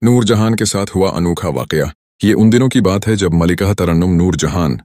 नूर जहान के साथ हुआ अनोखा वाकया। ये उन दिनों की बात है जब मलिका तरन्नुम नूर जहान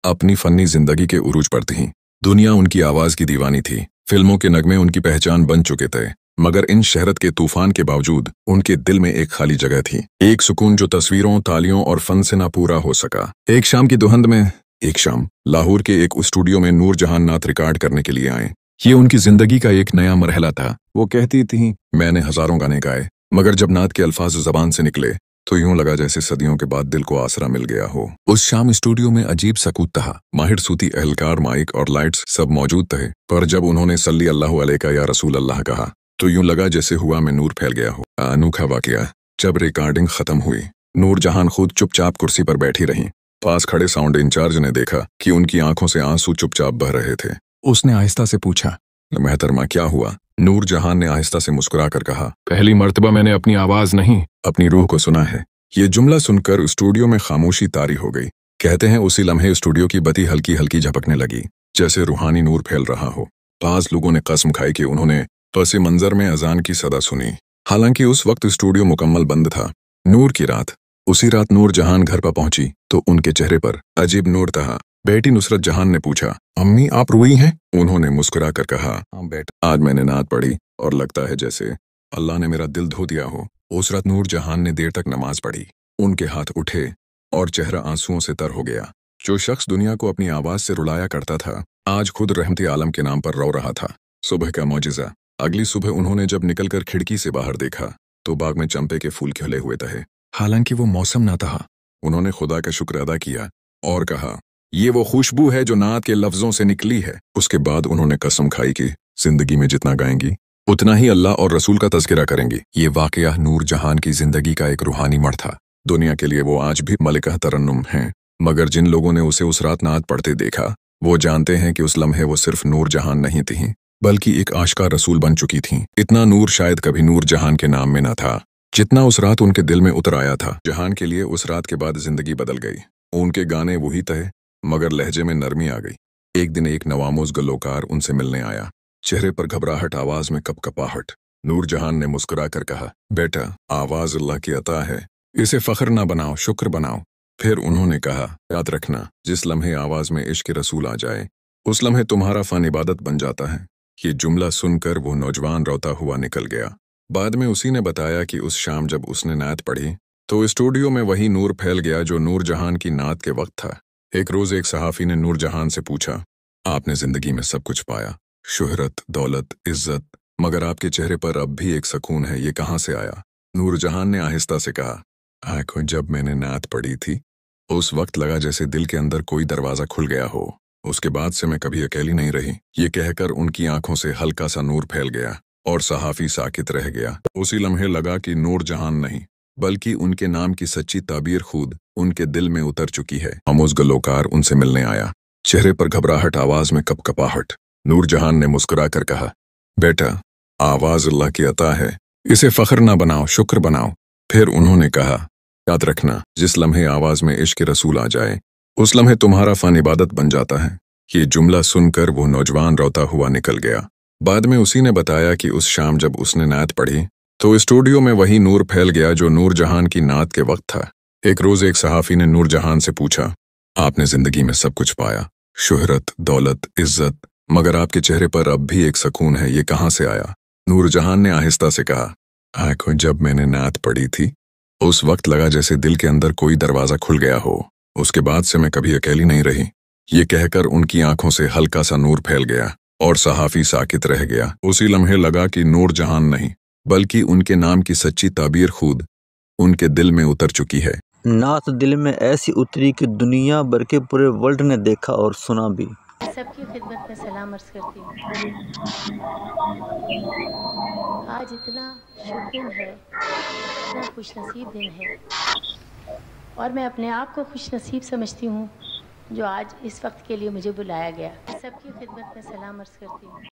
अपनी फनी जिंदगी के उरूज पर थीं। दुनिया उनकी आवाज की दीवानी थी, फिल्मों के नगमे उनकी पहचान बन चुके थे। मगर इन शहरत के तूफान के बावजूद उनके दिल में एक खाली जगह थी, एक सुकून जो तस्वीरों, तालियों और फन से ना पूरा हो सका। एक शाम की दुहंद में एक शाम लाहौर के एक स्टूडियो में नूर जहान नात रिकॉर्ड करने के लिए आए। ये उनकी जिंदगी का एक नया मरहला था। वो कहती थीं, मैंने हजारों गाने गाए, मगर जब नात के अल्फाज जबान से निकले तो यूं लगा जैसे सदियों के बाद दिल को आसरा मिल गया हो। उस शाम स्टूडियो में अजीब सकूत था। माहिर सूती एहलकार, माइक और लाइट्स सब मौजूद थे, पर जब उन्होंने सल्ली अल्लाहु अलैका या रसूल अल्लाह कहा तो यूं लगा जैसे हुआ में नूर फैल गया हो। अनोखा वाकया, जब रिकॉर्डिंग खत्म हुई, नूर जहान खुद चुपचाप कुर्सी पर बैठी रहीं। पास खड़े साउंड इंचार्ज ने देखा कि उनकी आंखों से आंसू चुपचाप बह रहे थे। उसने आहिस्ता से पूछा, महतरमा क्या हुआ? नूर जहान ने आहिस्ता से मुस्कुरा कर कहा, पहली मर्तबा मैंने अपनी आवाज नहीं, अपनी रूह को सुना है। ये जुमला सुनकर स्टूडियो में खामोशी तारी हो गई। कहते हैं उसी लम्हे स्टूडियो की बत्ती हल्की हल्की झपकने लगी, जैसे रूहानी नूर फैल रहा हो। पास लोगों ने कसम खाई कि उन्होंने पस मंजर में अजान की सदा सुनी। हालांकि उस वक्त स्टूडियो मुकम्मल बंद था। नूर की रात। उसी रात नूर जहान घर पर पहुंची तो उनके चेहरे पर अजीब नूर था। बेटी नुसरत जहान ने पूछा, अम्मी आप रोई हैं? उन्होंने मुस्कुरा कर कहा, हाँ बेटा, आज मैंने नात पढ़ी और लगता है जैसे अल्लाह ने मेरा दिल धो दिया हो। उस रात नूर जहान ने देर तक नमाज पढ़ी। उनके हाथ उठे और चेहरा आंसुओं से तर हो गया। जो शख्स दुनिया को अपनी आवाज से रुलाया करता था, आज खुद रहमती आलम के नाम पर रो रहा था। सुबह का मौजिज़ा। अगली सुबह उन्होंने जब निकलकर खिड़की से बाहर देखा तो बाग में चंपे के फूल खिले हुए थे। हालांकि वो मौसम ना था। उन्होंने खुदा का शुक्र अदा किया और कहा, ये वो खुशबू है जो नात के लफ्जों से निकली है। उसके बाद उन्होंने कसम खाई कि जिंदगी में जितना गाएंगी उतना ही अल्लाह और रसूल का तज़किरा करेंगी। ये वाकया नूर जहान की जिंदगी का एक रूहानी मोड़ था। दुनिया के लिए वो आज भी मलिका तरन्नुम हैं, मगर जिन लोगों ने उसे उस रात नात पढ़ते देखा, वो जानते हैं कि उस लम्हे वो सिर्फ नूर जहान नहीं थी, बल्कि एक आशिका रसूल बन चुकी थीं। इतना नूर शायद कभी नूर जहान के नाम में न था, जितना उस रात उनके दिल में उतर आया था। जहान के लिए उस रात के बाद जिंदगी बदल गई। उनके गाने वही थे, मगर लहजे में नरमी आ गई। एक दिन एक नवामोज गल्लोकार उनसे मिलने आया। चेहरे पर घबराहट, आवाज में कपकपाहट। नूर जहान ने मुस्कुरा कर कहा, बेटा, आवाज अल्लाह की अता है, इसे फख्र ना बनाओ, शुक्र बनाओ। फिर उन्होंने कहा, याद रखना, जिस लम्हे आवाज में इश्क रसूल आ जाए, उस लम्हे तुम्हारा फन इबादत बन जाता है। ये जुमला सुनकर वो नौजवान रोता हुआ निकल गया। बाद में उसी ने बताया कि उस शाम जब उसने नात पढ़ी तो स्टूडियो में वही नूर फैल गया जो नूर जहान की नात के वक्त था। एक रोज एक सहाफी ने नूर जहान से पूछा, आपने जिंदगी में सब कुछ पाया, शोहरत, दौलत, इज्जत, मगर आपके चेहरे पर अब भी एक सुकून है, ये कहाँ से आया? नूर जहान ने आहिस्ता से कहा, आंखों, जब मैंने नात पढ़ी थी उस वक्त लगा जैसे दिल के अंदर कोई दरवाजा खुल गया हो। उसके बाद से मैं कभी अकेली नहीं रही। ये कहकर उनकी आंखों से हल्का सा नूर फैल गया और सहाफी साकित रह गया। उसी लम्हे लगा कि नूर जहान नहीं, बल्कि उनके नाम की सच्ची ताबीर खुद उनके दिल में उतर चुकी है। आमोज गल्लोकार उनसे मिलने आया। चेहरे पर घबराहट, आवाज में कपकपाहट। नूर जहान ने मुस्कुरा कर कहा, बेटा, आवाज अल्लाह की अता है, इसे फख्र ना बनाओ, शुक्र बनाओ। फिर उन्होंने कहा, याद रखना, जिस लम्हे आवाज में इश्क रसूल आ जाए, उस लम्हे तुम्हारा फन इबादत बन जाता है। ये जुमला सुनकर वो नौजवान रोता हुआ निकल गया। बाद में उसी ने बताया कि उस शाम जब उसने नात पढ़ी तो स्टूडियो में वही नूर फैल गया जो नूर जहान की नात के वक्त था। एक रोज एक सहाफी ने नूर जहान से पूछा, आपने जिंदगी में सब कुछ पाया, शोहरत, दौलत, इज्जत, मगर आपके चेहरे पर अब भी एक सुकून है, ये कहाँ से आया? नूर जहान ने आहिस्ता से कहा, आंखों, जब मैंने नात पढ़ी थी उस वक्त लगा जैसे दिल के अंदर कोई दरवाजा खुल गया हो। उसके बाद से मैं कभी अकेली नहीं रही। ये कहकर उनकी आंखों से हल्का सा नूर फैल गया और सहाफी साकित रह गया। उसी लम्हे लगा कि नूर जहान नहीं, बल्कि उनके नाम की सच्ची ताबीर खुद उनके दिल में उतर चुकी है। नात दिल में ऐसी उतरी कि दुनिया भर के पूरे वर्ल्ड ने देखा और सुना भी। सबकी खिदमत में सलाम अर्ज़ करती हूँ। आज इतना सुकून है, इतना खुशनसीब दिन है, और मैं अपने आप को खुशनसीब समझती हूँ जो आज इस वक्त के लिए मुझे बुलाया गया। सबकी खिदमत में सलाम अर्ज़ करती हूँ।